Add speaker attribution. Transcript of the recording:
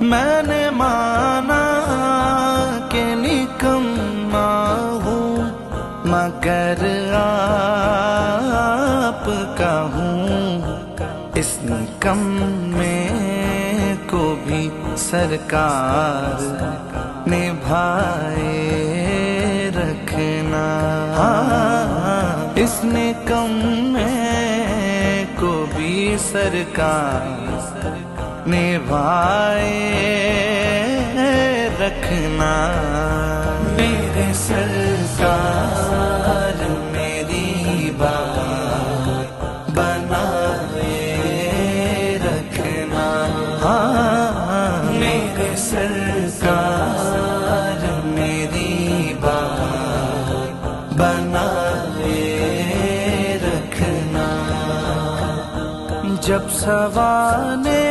Speaker 1: میں نے مانا کہ نکما ہوں مگر آپ کا ہوں، اس نکمے کو بھی سرکار نبھائے رکھنا، اس نکمے کو بھی سرکار نبھائے رکھنا۔ میرے سرکار میری بات بنائے رکھنا، میرے سرکار میری بات بنائے رکھنا۔ جب سوانے